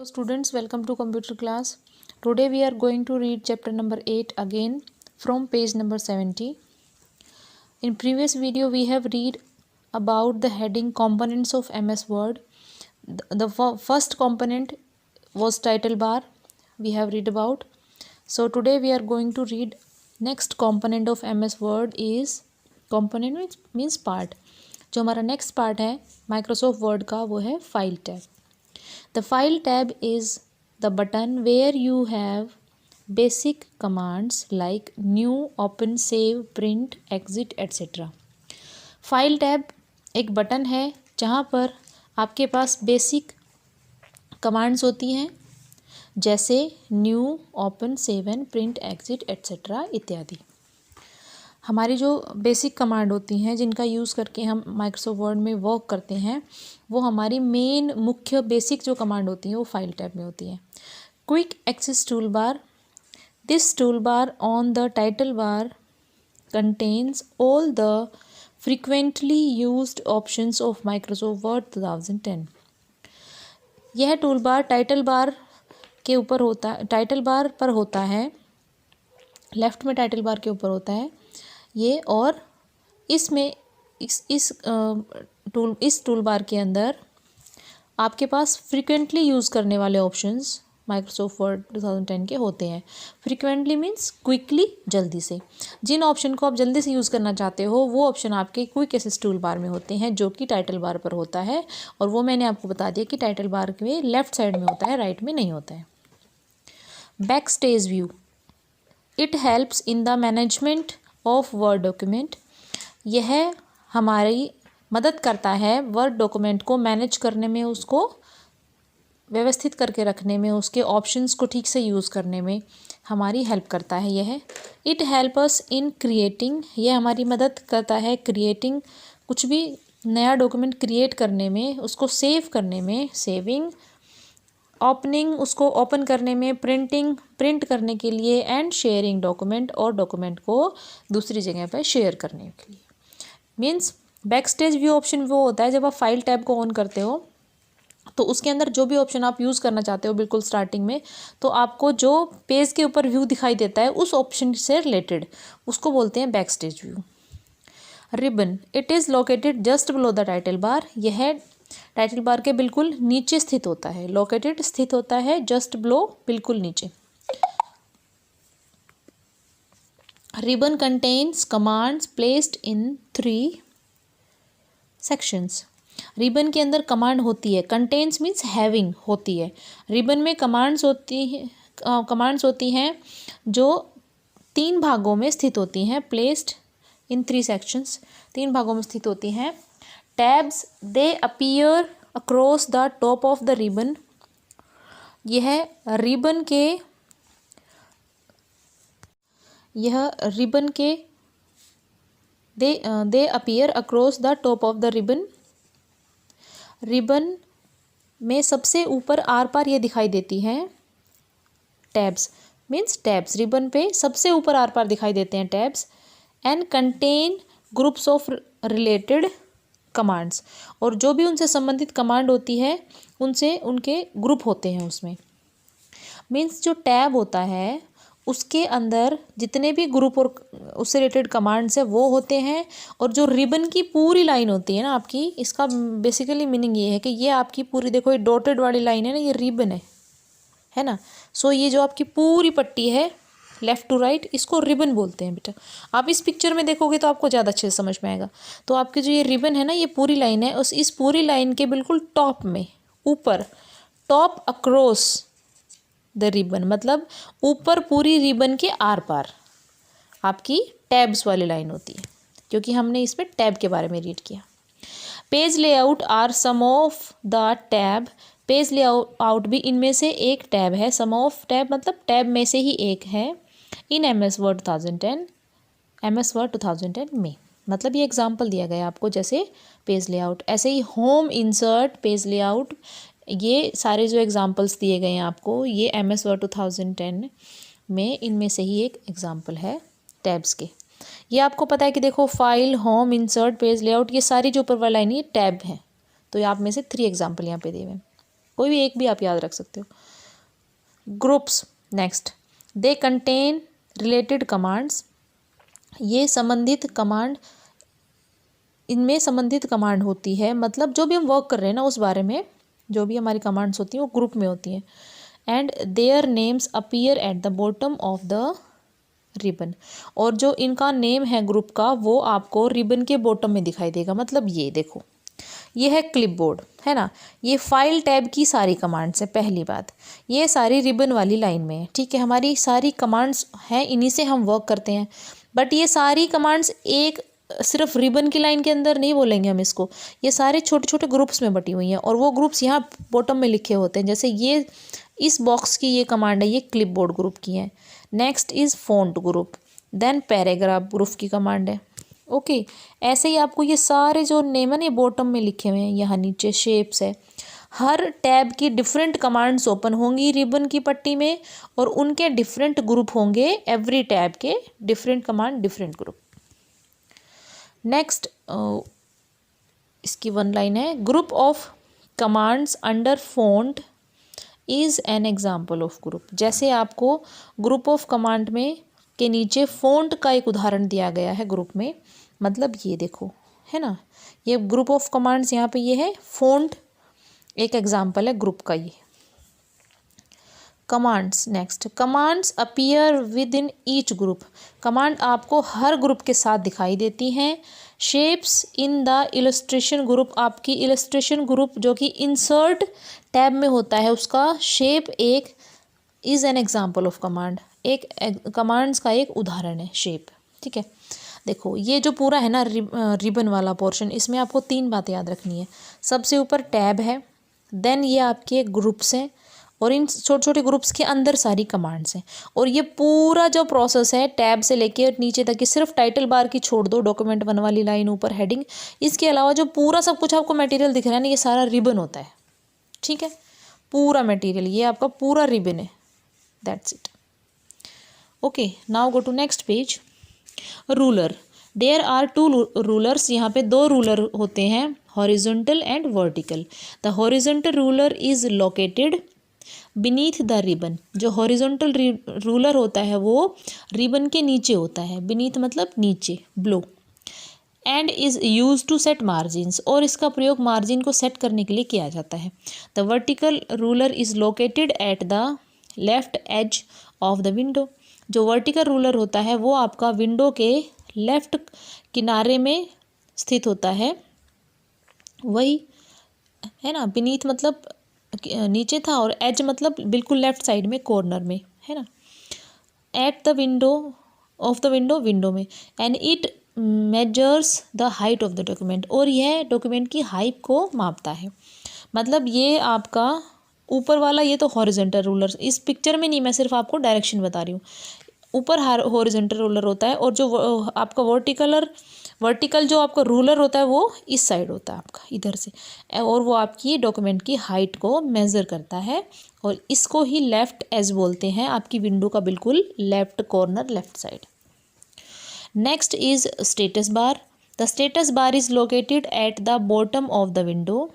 Students, welcome to computer class. Today we are going to read chapter number 8 again from page number 70. In previous video we have read about the heading components of MS Word. The first component was title bar we have read about. So today we are going to read next component of MS Word is component means part. जो हमारा next part है Microsoft Word का वो है File tab. The File tab is the button where you have basic commands like new, open, save, print, exit, etc. File tab एक button है जहाँ पर आपके पास बेसिक कमांड्स होती हैं जैसे new, open, save and print, exit etcetera इत्यादि। हमारी जो बेसिक कमांड होती हैं जिनका यूज़ करके हम माइक्रोसॉफ्ट वर्ड में वर्क करते हैं वो हमारी मेन मुख्य बेसिक जो कमांड होती हैं वो फाइल टैब में होती हैं। Quick access tool bar, this tool bar on the title bar contains all the frequently used options of Microsoft Word 2010। यह टूल बार टाइटल बार के ऊपर होता टाइटल बार पर होता है, लेफ्ट में टाइटल बार के ऊपर होता है ये, और इसमें इस टूल बार के अंदर आपके पास फ्रीक्वेंटली यूज़ करने वाले ऑप्शंस माइक्रोसॉफ्ट वर्ड 2010 के होते हैं। फ्रीक्वेंटली मीन्स क्विकली, जल्दी से। जिन ऑप्शन को आप जल्दी से यूज़ करना चाहते हो वो ऑप्शन आपके क्विक एक्सेस टूल बार में होते हैं जो कि टाइटल बार पर होता है, और वो मैंने आपको बता दिया कि टाइटल बार के लेफ्ट साइड में होता है, राइट में नहीं होता है। Back stage view, it helps in the management of word document. यह हमारी मदद करता है वर्ड डॉक्यूमेंट को मैनेज करने में, उसको व्यवस्थित करके रखने में, उसके ऑप्शंस को ठीक से यूज़ करने में हमारी हेल्प करता है यह। It help us in creating, यह हमारी मदद करता है क्रिएटिंग, कुछ भी नया डॉक्यूमेंट क्रिएट करने में, उसको सेव करने में, सेविंग, ओपनिंग, उसको ओपन करने में, प्रिंटिंग, प्रिंट करने के लिए, एंड शेयरिंग डॉक्यूमेंट, और डॉक्यूमेंट को दूसरी जगह पर शेयर करने के लिए। Means back stage view option वो होता है जब आप फाइल टैब को ऑन करते हो तो उसके अंदर जो भी ऑप्शन आप यूज़ करना चाहते हो बिल्कुल स्टार्टिंग में, तो आपको जो पेज के ऊपर व्यू दिखाई देता है उस ऑप्शन से रिलेटेड उसको बोलते हैं back stage view. Ribbon, it is located just below the title बार, यह टाइटल बार के बिल्कुल नीचे स्थित होता है। लोकेटेड स्थित होता है, जस्ट बिलो बिल्कुल नीचे। Ribbon contains commands placed in 3 sections. Ribbon के अंदर कमांड होती है, कंटेन्स मीन्स हैविंग होती है। रिबन में कमांड्स होती हैं जो 3 भागों में स्थित होती हैं। प्लेस्ड इन 3 सेक्शंस, 3 भागों में स्थित होती हैं। Tabs, they appear across the top of the ribbon, यह रिबन के दे appear across the top of the ribbon. Ribbon में सबसे ऊपर आर पार ये दिखाई देती हैं टैब्स, मीन्स टैब्स, रिबन पे सबसे ऊपर आर पार दिखाई देते हैं tabs. And contain groups of related commands, और जो भी उनसे संबंधित कमांड होती है उनसे उनके ग्रुप होते हैं उसमें। मीन्स जो टैब होता है उसके अंदर जितने भी ग्रुप और उससे रिलेटेड कमांड्स है वो होते हैं, और जो रिबन की पूरी लाइन होती है ना आपकी, इसका बेसिकली मीनिंग ये है कि ये आपकी पूरी, देखो ये डॉटेड वाली लाइन है ना, ये रिबन है ना। सो ये जो आपकी पूरी पट्टी है लेफ़्ट टू राइट, इसको रिबन बोलते हैं बेटा। आप इस पिक्चर में देखोगे तो आपको ज़्यादा अच्छे से समझ में आएगा। तो आपकी जो ये रिबन है ना, ये पूरी लाइन है, इस पूरी लाइन के बिल्कुल टॉप में, ऊपर, टॉप अक्रॉस द रिबन, मतलब ऊपर पूरी रिबन के आर पार आपकी टैब्स वाली लाइन होती है, क्योंकि हमने इसमें टैब के बारे में रीड किया। Page layout are some of the tab, page layout भी इनमें से एक टैब है। सम ऑफ टैब मतलब टैब में से ही एक है। इन MS Word 2010 में, मतलब ये एग्जाम्पल दिया गया आपको, जैसे पेज लेआउट, ऐसे ही होम, इंसर्ट, पेज लेआउट, ये सारे जो एग्जाम्पल्स दिए गए हैं आपको, ये MS Word 2010 में इनमें से ही एक एग्जाम्पल है टैब्स के। ये आपको पता है कि देखो file, home, insert, page layout, ये सारी जो ऊपर वाली लाइन ये टैब हैं, तो ये आप में से 3 एग्जाम्पल यहाँ पे दिए हुए हैं। कोई भी एक भी आप याद रख सकते हो। Groups next, they contain related commands, ये संबंधित कमांड, इनमें संबंधित कमांड होती है, मतलब जो भी हम वर्क कर रहे हैं ना उस बारे में जो भी हमारी कमांड्स होती हैं वो ग्रुप में होती हैं। And their names appear at the bottom of the ribbon, और जो इनका नेम है ग्रुप का वो आपको रिबन के बॉटम में दिखाई देगा। मतलब ये देखो, ये है क्लिपबोर्ड, है ना, ये फाइल टैब की सारी कमांड्स है। पहली बात, ये सारी रिबन वाली लाइन में है, ठीक है, हमारी सारी कमांड्स हैं, इन्हीं से हम वर्क करते हैं। बट ये सारी कमांड्स एक सिर्फ रिबन की लाइन के अंदर नहीं बोलेंगे हम इसको, ये सारे छोटे छोटे ग्रुप्स में बटी हुई हैं, और वो ग्रुप्स यहाँ बॉटम में लिखे होते हैं। जैसे ये इस बॉक्स की ये कमांड है, ये क्लिपबोर्ड ग्रुप की है। Next is font group, then paragraph group की कमांड है। ओके, ऐसे ही आपको ये सारे जो नेम है ना ये बॉटम में लिखे हुए हैं, यहाँ नीचे शेप्स है। हर टैब की डिफरेंट कमांड्स ओपन होंगी रिबन की पट्टी में, और उनके डिफरेंट ग्रुप होंगे, एवरी टैब के different command different group. Next इसकी वन लाइन है, group of commands under font is an example of group. जैसे आपको ग्रुप ऑफ कमांड में के नीचे फॉन्ट का एक उदाहरण दिया गया है ग्रुप में, मतलब ये देखो, है ना, ये ग्रुप ऑफ कमांड्स यहाँ पे ये है, फॉन्ट एक एग्जाम्पल है ग्रुप का ये। Commands next, commands appear with in each group, command आपको हर ग्रुप के साथ दिखाई देती हैं। Shapes in the illustration group, आपकी इलस्ट्रेशन ग्रुप जो कि इंसर्ट टैब में होता है, उसका शेप एक is an example of command, एक कमांड्स का एक उदाहरण है शेप, ठीक है। देखो ये जो पूरा है ना रिबन वाला पोर्शन, इसमें आपको 3 बातें याद रखनी है। सबसे ऊपर टैब है, देन ये आपके ग्रुप्स हैं, और इन छोटे छोटे ग्रुप्स के अंदर सारी कमांड्स हैं। और ये पूरा जो प्रोसेस है टैब से लेके नीचे तक, सिर्फ टाइटल बार की छोड़ दो, डॉक्यूमेंट 1 वाली लाइन ऊपर हेडिंग, इसके अलावा जो पूरा सब कुछ आपको मटेरियल दिख रहा है ना, ये सारा रिबन होता है, ठीक है। पूरा मटेरियल ये आपका पूरा रिबन है, that's it. Okay, now go to next page. Ruler, there are 2 rulers, यहाँ पे 2 रूलर होते हैं, horizontal and vertical. The horizontal ruler is located beneath the ribbon, जो हॉरिजॉन्टल रूलर होता है वो रिबन के नीचे होता है, बीनीथ मतलब नीचे, below. And is use to set margins, और इसका प्रयोग मार्जिन को सेट करने के लिए किया जाता है। The vertical ruler is located at the left edge of the window, जो वर्टिकल रूलर होता है वो आपका विंडो के लेफ्ट किनारे में स्थित होता है, वही है ना, बीनीथ मतलब नीचे था, और एज मतलब बिल्कुल लेफ्ट साइड में, कॉर्नर में, है ना। At the window of the window, window में। And it measures the height of the document, और यह डॉक्यूमेंट की हाइट को मापता है। मतलब ये आपका ऊपर वाला ये तो हॉरिजॉन्टल रूलर, इस पिक्चर में नहीं, मैं सिर्फ आपको डायरेक्शन बता रही हूँ। ऊपर हॉरिजॉन्टल रूलर होता है, और जो आपका वर्टिकल जो आपका रूलर होता है वो इस साइड होता है आपका, इधर से, और वो आपकी डॉक्यूमेंट की हाइट को मेज़र करता है, और इसको ही लेफ्ट एज बोलते हैं, आपकी विंडो का बिल्कुल left corner, left side. Next is status bar. The status bar is located at the bottom of the window.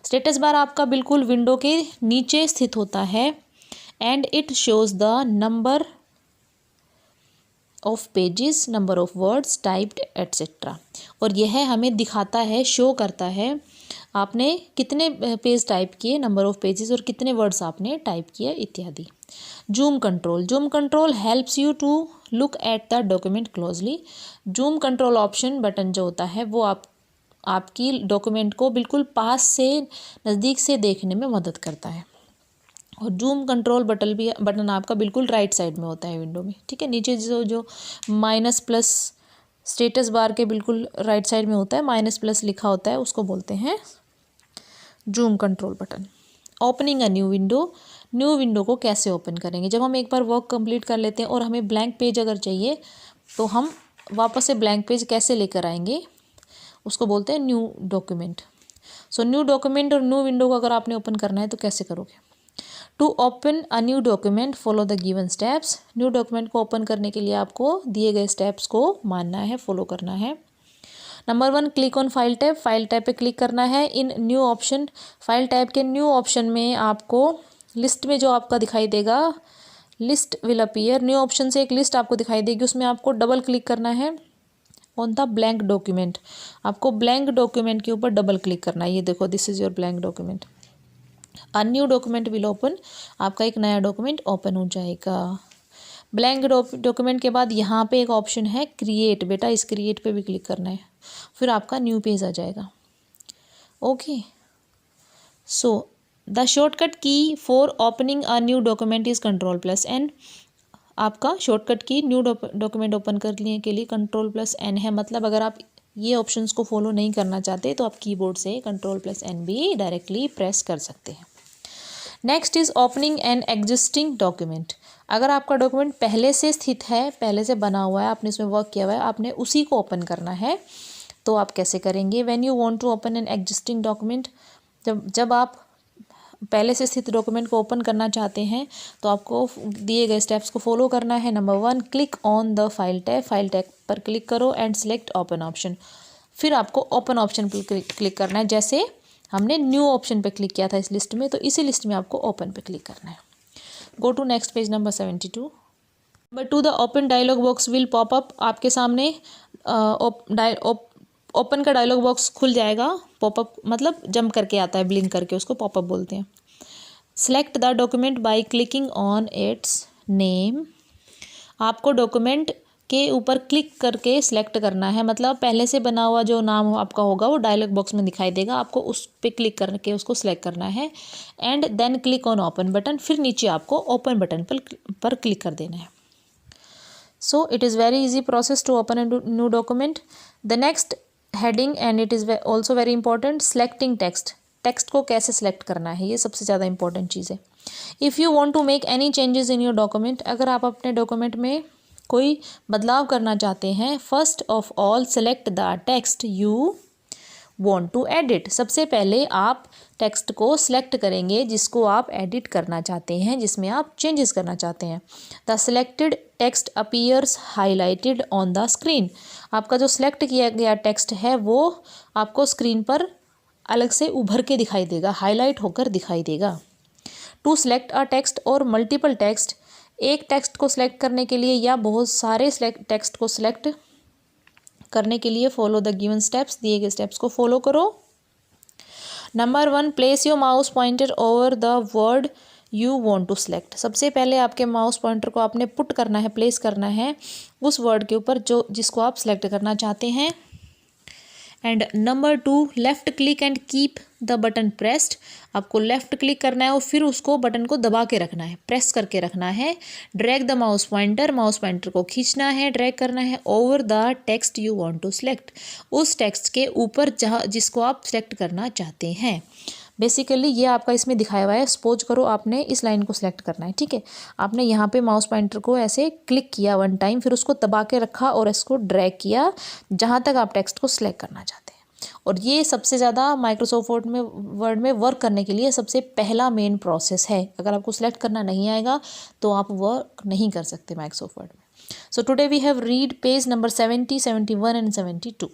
Status bar आपका बिल्कुल विंडो के नीचे स्थित होता है। And it shows the number of pages, number of words typed etcetera, और यह हमें दिखाता है, शो करता है आपने कितने पेज टाइप किए, नंबर ऑफ पेजेस, और कितने वर्ड्स आपने टाइप किए इत्यादि। Zoom control helps you to look at the document closely. Zoom control option button जो होता है वो आपकी डॉक्यूमेंट को बिल्कुल पास से, नज़दीक से देखने में मदद करता है। और जूम कंट्रोल बटन आपका बिल्कुल राइट साइड में होता है विंडो में, ठीक है। नीचे जो माइनस प्लस स्टेटस बार के बिल्कुल राइट साइड में होता है, माइनस प्लस लिखा होता है, उसको बोलते हैं zoom control button. Opening a new window को कैसे ओपन करेंगे? जब हम एक बार वर्क कंप्लीट कर लेते हैं और हमें ब्लैंक पेज अगर चाहिए तो हम वापस से ब्लैंक पेज कैसे लेकर आएंगे, उसको बोलते हैं new document. So new document और न्यू विंडो को अगर आपने ओपन करना है तो कैसे करोगे? To open a new document follow the given steps. New document को ओपन करने के लिए आपको दिए गए स्टेप्स को मानना है, फॉलो करना है। Number 1, click on file tab. File tab पे क्लिक करना है। इन न्यू ऑप्शन, फाइल टैब के न्यू ऑप्शन में आपको लिस्ट में जो आपका दिखाई देगा, list will appear, new option से एक लिस्ट आपको दिखाई देगी, उसमें आपको डबल क्लिक करना है ऑन द ब्लैंक डॉक्यूमेंट। आपको ब्लैंक डॉक्यूमेंट के ऊपर डबल क्लिक करना है। ये देखो, this is your blank document. A new document will open, आपका एक नया डॉक्यूमेंट ओपन हो जाएगा। ब्लैंक डॉक्यूमेंट के बाद यहाँ पे एक ऑप्शन है क्रिएट, बेटा इस क्रिएट पे भी क्लिक करना है, फिर आपका न्यू पेज आ जाएगा। ओके, सो द शॉर्टकट की for opening a new document is Ctrl+N। आपका शॉर्टकट की न्यू डॉक्यूमेंट ओपन करने के लिए Ctrl+N है। मतलब अगर आप ये ऑप्शंस को फॉलो नहीं करना चाहते तो आप कीबोर्ड से Ctrl+N भी डायरेक्टली प्रेस कर सकते हैं। Next is opening N existing document. अगर आपका डॉक्यूमेंट पहले से स्थित है, पहले से बना हुआ है, आपने इसमें वर्क किया हुआ है, आपने उसी को ओपन करना है, तो आप कैसे करेंगे? When you want to open an existing document, जब आप पहले से स्थित डॉक्यूमेंट को ओपन करना चाहते हैं तो आपको दिए गए स्टेप्स को फॉलो करना है। Number 1, click on the file tab. File tab पर क्लिक करो एंड सिलेक्ट ओपन ऑप्शन। फिर आपको ओपन ऑप्शन पर क्लिक करना है। जैसे हमने न्यू ऑप्शन पे क्लिक किया था इस लिस्ट में, तो इसी लिस्ट में आपको ओपन पे क्लिक करना है। Go to next page number 72। Number 2, the open dialog box will pop up. आपके सामने ओपन का डायलॉग बॉक्स खुल जाएगा। पॉपअप मतलब जंप करके आता है, ब्लिंक करके, उसको पॉपअप बोलते हैं। Select the document by clicking on it's name. आपको डॉक्यूमेंट के ऊपर क्लिक करके सिलेक्ट करना है। मतलब पहले से बना हुआ जो नाम आपका होगा वो डायलॉग बॉक्स में दिखाई देगा, आपको उस पर क्लिक करके उसको सिलेक्ट करना है and then click on open button. फिर नीचे आपको ओपन बटन पर क्लिक कर देना है। So it is very easy process to open a new document. The next heading and it is also very important, selecting text. Text को कैसे select करना है, ये सबसे ज़्यादा इंपॉर्टेंट चीज़ है। If you want to make any changes in your document, अगर आप अपने डॉक्यूमेंट में कोई बदलाव करना चाहते हैं, first of all select the text you want to edit. सबसे पहले आप टेक्स्ट को सिलेक्ट करेंगे जिसको आप एडिट करना चाहते हैं, जिसमें आप चेंजेस करना चाहते हैं। The selected text appears highlighted on the screen. आपका जो सिलेक्ट किया गया टेक्स्ट है वो आपको स्क्रीन पर अलग से उभर के दिखाई देगा, हाईलाइट होकर दिखाई देगा। टू सिलेक्ट अ टेक्स्ट और मल्टीपल टेक्स्ट, एक टेक्स्ट को सिलेक्ट करने के लिए या बहुत सारे टेक्स्ट को सिलेक्ट करने के लिए फॉलो द गिवन स्टेप्स, दिए गए स्टेप्स को फॉलो करो। Number 1, place your mouse pointer over the word you want to select. सबसे पहले आपके माउस पॉइंटर को आपने पुट करना है, प्लेस करना है उस वर्ड के ऊपर जिसको आप सिलेक्ट करना चाहते हैं। And number 2, left click and keep the button pressed. आपको लेफ़्ट क्लिक करना है और फिर उसको बटन को दबा के रखना है, प्रेस करके रखना है। ड्रैग द माउस पॉइंटर को खींचना है, ड्रैग करना है over the text you want to select, उस टेक्स्ट के ऊपर जिसको आप सिलेक्ट करना चाहते हैं। बेसिकली ये आपका इसमें दिखाया हुआ है। सपोज करो आपने इस लाइन को सिलेक्ट करना है, ठीक है, आपने यहाँ पे माउस पॉइंटर को ऐसे क्लिक किया 1 टाइम, फिर उसको दबा के रखा और इसको ड्रैग किया जहाँ तक आप टेक्स्ट को सिलेक्ट करना चाहते हैं। और ये सबसे ज़्यादा माइक्रोसॉफ्ट वर्ड में वर्क करने के लिए सबसे पहला मेन प्रोसेस है। अगर आपको सिलेक्ट करना नहीं आएगा तो आप वर्क नहीं कर सकते माइक्रोसॉफ्ट वर्ड में। So today we have read page number 70, 71 and 72।